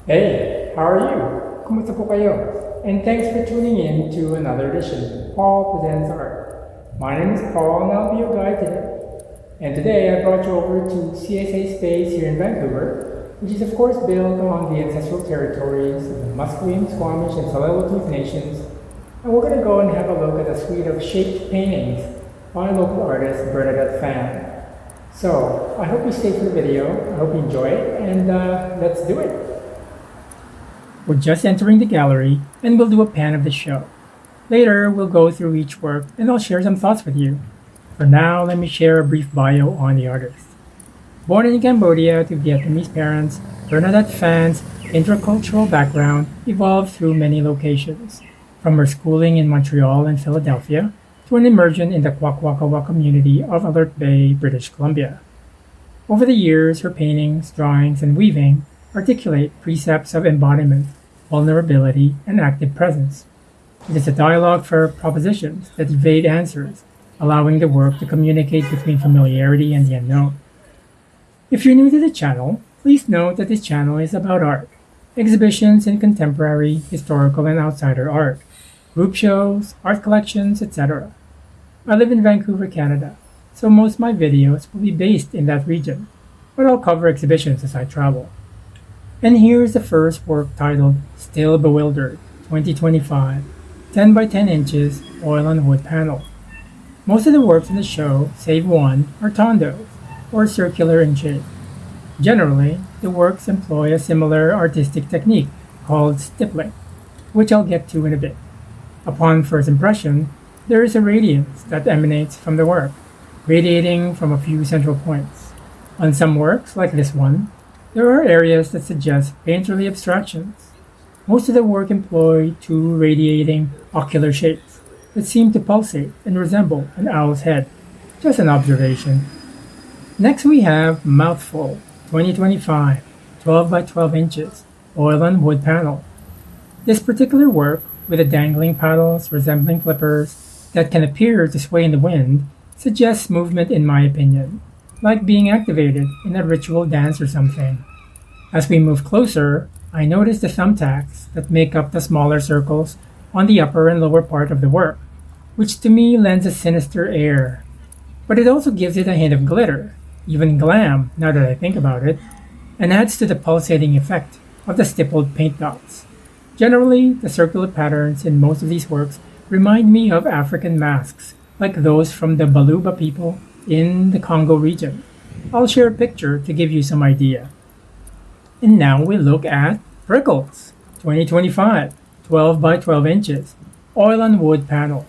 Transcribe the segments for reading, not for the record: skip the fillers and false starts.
Hey, how are you? Kumusta po kayo? And thanks for tuning in to another edition of Paul Presents Art. My name is Paul and I'll be your guide today. And today I brought you over to CSA Space here in Vancouver, which is of course built on the ancestral territories of the Musqueam, Squamish, and Tsleil-Waututh nations. And we're going to go and have a look at a suite of shaped paintings by local artist Bernadette Phan. So, I hope you stay for the video, I hope you enjoy it, and let's do it! We're just entering the gallery, and we'll do a pan of the show. Later, we'll go through each work, and I'll share some thoughts with you. For now, let me share a brief bio on the artist. Born in Cambodia to Vietnamese parents, Bernadette Phan's intercultural background evolved through many locations, from her schooling in Montreal and Philadelphia, to an immersion in the Kwakwaka'wakw community of Alert Bay, British Columbia. Over the years, her paintings, drawings, and weaving articulate precepts of embodiment, vulnerability, and active presence. It is a dialogue for propositions that evade answers, allowing the work to communicate between familiarity and the unknown. If you're new to the channel, please note that this channel is about art, exhibitions in contemporary, historical, and outsider art, group shows, art collections, etc. I live in Vancouver, Canada, so most of my videos will be based in that region, but I'll cover exhibitions as I travel. And here's the first work titled Still Bewildered, 2025, 10 by 10 inches, oil on wood panel. Most of the works in the show, save one, are tondos, or circular in shape. Generally, the works employ a similar artistic technique called stippling, which I'll get to in a bit. Upon first impression, there is a radiance that emanates from the work, radiating from a few central points. On some works, like this one, there are areas that suggest painterly abstractions. Most of the work employ two radiating ocular shapes that seem to pulsate and resemble an owl's head. Just an observation. Next we have Mouthful, 2025, 12 by 12 inches, oil on wood panel. This particular work, with the dangling paddles resembling flippers that can appear to sway in the wind, suggests movement in my opinion, like being activated in a ritual dance or something. As we move closer, I notice the thumbtacks that make up the smaller circles on the upper and lower part of the work, which to me lends a sinister air. But it also gives it a hint of glitter, even glam now that I think about it, and adds to the pulsating effect of the stippled paint dots. Generally, the circular patterns in most of these works remind me of African masks, like those from the Baluba people in the Congo region. I'll share a picture to give you some idea. And now we look at Prickles, 2025, 12 by 12 inches, oil on wood panel,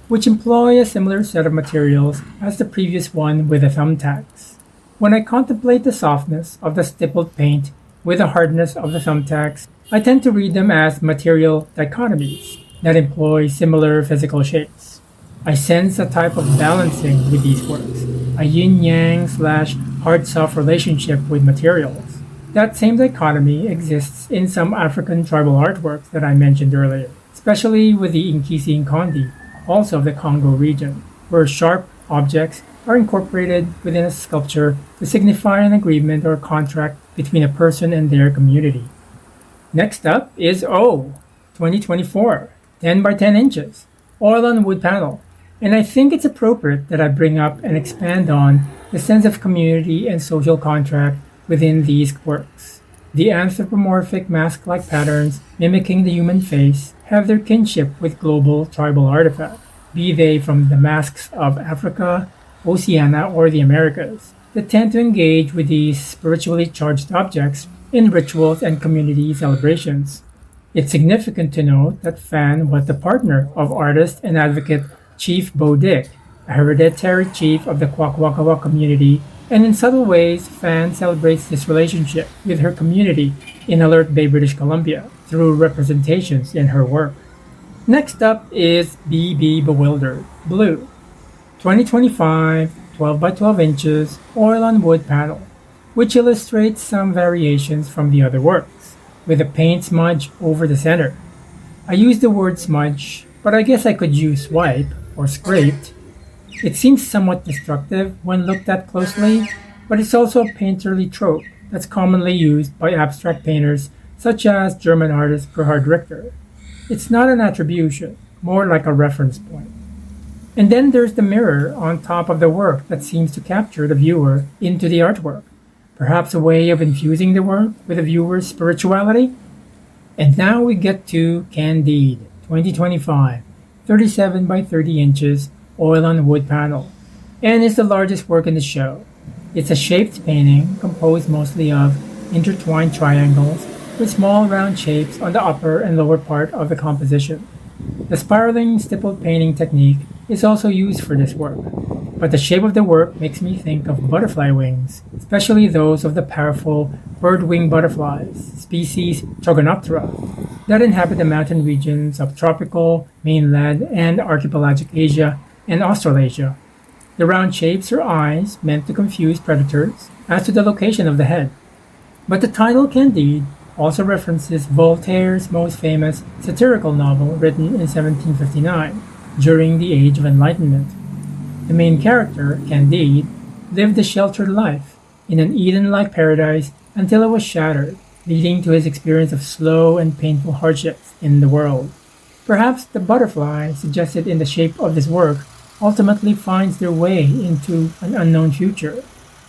which employ a similar set of materials as the previous one with the thumbtacks. When I contemplate the softness of the stippled paint with the hardness of the thumbtacks, I tend to read them as material dichotomies that employ similar physical shapes. I sense a type of balancing with these works, a yin-yang / hard-soft relationship with materials. That same dichotomy exists in some African tribal artworks that I mentioned earlier, especially with the Inkisi Nkondi, also of the Congo region, where sharp objects are incorporated within a sculpture to signify an agreement or contract between a person and their community. Next up is O, 2024, 10 by 10 inches, oil on wood panel, and I think it's appropriate that I bring up and expand on the sense of community and social contract within these works. The anthropomorphic mask-like patterns mimicking the human face have their kinship with global tribal artifacts, be they from the masks of Africa, Oceania, or the Americas, that tend to engage with these spiritually charged objects in rituals and community celebrations. It's significant to note that Phan was the partner of artist and advocate Chief Bo Dick, a hereditary chief of the Kwakwaka'wakw community, and in subtle ways, Phan celebrates this relationship with her community in Alert Bay, British Columbia, through representations in her work. Next up is BB Bewildered, Blue, 2025, 12 by 12 inches, oil on wood panel, which illustrates some variations from the other works, with a paint smudge over the center. I use the word smudge, but I guess I could use wipe or scraped. It seems somewhat destructive when looked at closely, but it's also a painterly trope that's commonly used by abstract painters such as German artist Gerhard Richter. It's not an attribution, more like a reference point. And then there's the mirror on top of the work that seems to capture the viewer into the artwork, perhaps a way of infusing the work with the viewer's spirituality. And now we get to Candide 2025, 37 by 30 inches, oil on wood panel, and it's the largest work in the show. It's a shaped painting composed mostly of intertwined triangles with small round shapes on the upper and lower part of the composition. The spiraling stippled painting technique is also used for this work, but the shape of the work makes me think of butterfly wings, especially those of the powerful bird-wing butterflies, species Trogonoptera, that inhabit the mountain regions of tropical, mainland, and archipelagic Asia and Australasia. The round shapes are eyes meant to confuse predators as to the location of the head. But the title Candide also references Voltaire's most famous satirical novel written in 1759, during the Age of Enlightenment. The main character, Candide, lived a sheltered life in an Eden-like paradise until it was shattered, leading to his experience of slow and painful hardships in the world. Perhaps the butterfly suggested in the shape of this work ultimately finds their way into an unknown future,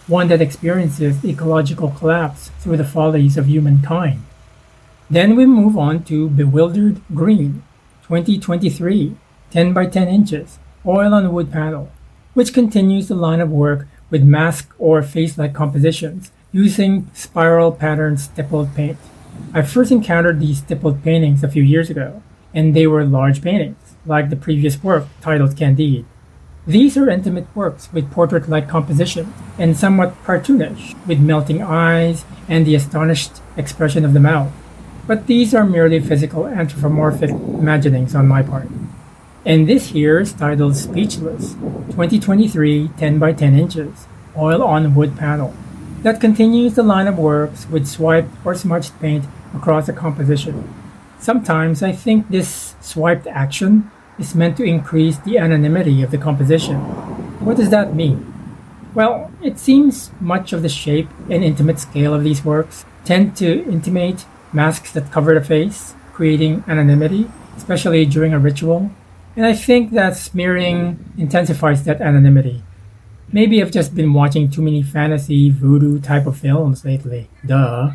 one that experiences ecological collapse through the follies of humankind. Then we move on to Bewildered Green, 2023, 10 by 10 inches, oil on wood panel, which continues the line of work with mask or face-like compositions using spiral pattern stippled paint. I first encountered these stippled paintings a few years ago, and they were large paintings, like the previous work titled Candide. These are intimate works with portrait-like composition and somewhat cartoonish, with melting eyes and the astonished expression of the mouth. But these are merely physical anthropomorphic imaginings on my part. And this here is titled Speechless, 2023, 10 by 10 inches, oil on wood panel, that continues the line of works with swiped or smudged paint across the composition. Sometimes I think this swiped action is meant to increase the anonymity of the composition. What does that mean? Well, it seems much of the shape and intimate scale of these works tend to intimate masks that cover the face, creating anonymity, especially during a ritual. And I think that smearing intensifies that anonymity. Maybe I've just been watching too many fantasy, voodoo type of films lately. Duh.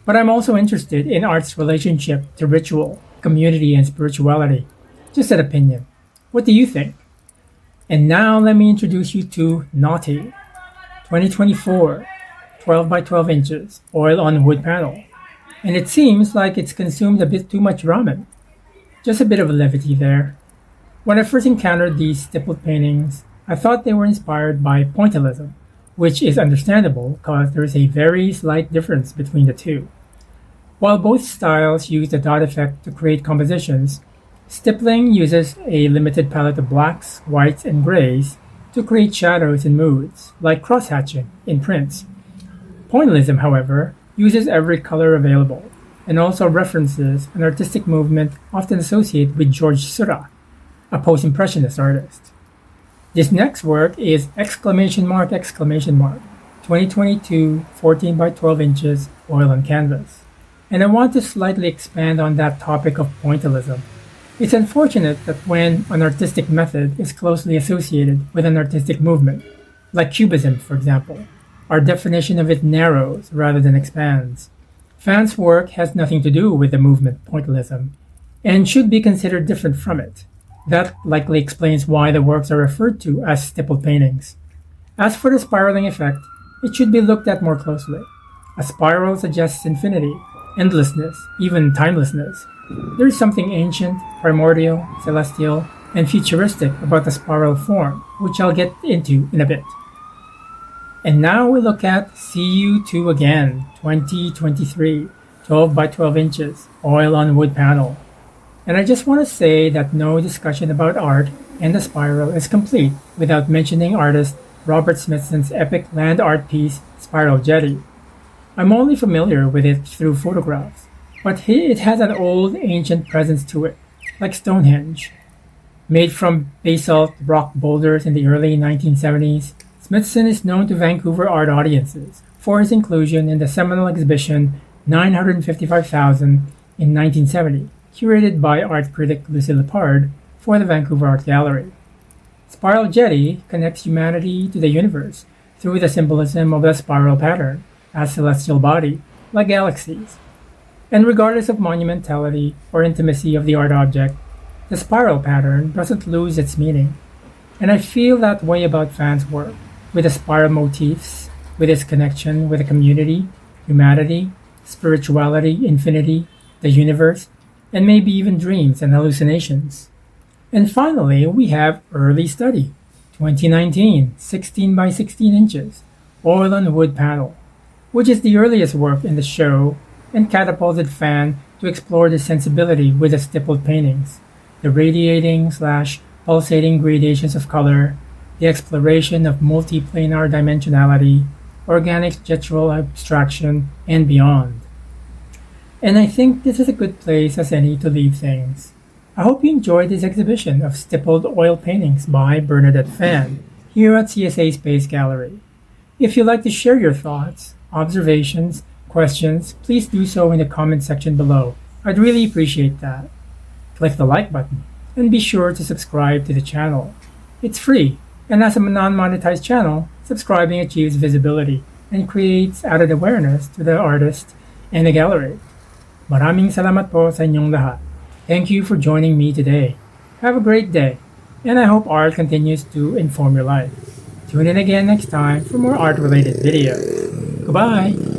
But I'm also interested in art's relationship to ritual, community, and spirituality. Just an opinion. What do you think? And now let me introduce you to Naughty, 2024, 12 by 12 inches, oil on wood panel. And it seems like it's consumed a bit too much ramen. Just a bit of levity there. When I first encountered these stippled paintings, I thought they were inspired by pointillism, which is understandable because there is a very slight difference between the two. While both styles use the dot effect to create compositions, stippling uses a limited palette of blacks, whites, and grays to create shadows and moods, like cross-hatching in prints. Pointillism, however, uses every color available, and also references an artistic movement often associated with George Seurat, a post-impressionist artist. This next work is ! 2022, 14 by 12 inches, oil on canvas. And I want to slightly expand on that topic of pointillism. It's unfortunate that when an artistic method is closely associated with an artistic movement, like Cubism, for example, our definition of it narrows rather than expands. Phan's work has nothing to do with the movement pointillism, and should be considered different from it. That likely explains why the works are referred to as stippled paintings. As for the spiraling effect, it should be looked at more closely. A spiral suggests infinity, endlessness, even timelessness. There is something ancient, primordial, celestial, and futuristic about the spiral form, which I'll get into in a bit. And now we look at See You 2 Again, 2023, 12 by 12 inches, oil on wood panel. And I just want to say that no discussion about art and the spiral is complete without mentioning artist Robert Smithson's epic land art piece, Spiral Jetty. I'm only familiar with it through photographs, but it has an old, ancient presence to it, like Stonehenge. Made from basalt rock boulders in the early 1970s, Smithson is known to Vancouver art audiences for his inclusion in the seminal exhibition 955,000 in 1970, curated by art critic Lucy Lepard for the Vancouver Art Gallery. Spiral Jetty connects humanity to the universe through the symbolism of the spiral pattern as celestial body, like galaxies. And regardless of monumentality or intimacy of the art object, the spiral pattern doesn't lose its meaning. And I feel that way about Phan's work, with the spiral motifs, with its connection with the community, humanity, spirituality, infinity, the universe, and maybe even dreams and hallucinations. And finally, we have Early Study, 2019, 16 by 16 inches, oil on wood panel, which is the earliest work in the show and catapulted Phan to explore the sensibility with the stippled paintings, the radiating/pulsating gradations of color, the exploration of multiplanar dimensionality, organic gestural abstraction, and beyond. And I think this is a good place as any to leave things. I hope you enjoyed this exhibition of stippled oil paintings by Bernadette Phan here at CSA Space Gallery. If you'd like to share your thoughts, observations, questions, please do so in the comment section below. I'd really appreciate that. Click the like button and be sure to subscribe to the channel. It's free, and as a non-monetized channel, subscribing achieves visibility and creates added awareness to the artist and the gallery. Maraming salamat po sa inyong lahat. Thank you for joining me today. Have a great day, and I hope art continues to inform your life. Tune in again next time for more art-related videos. Goodbye!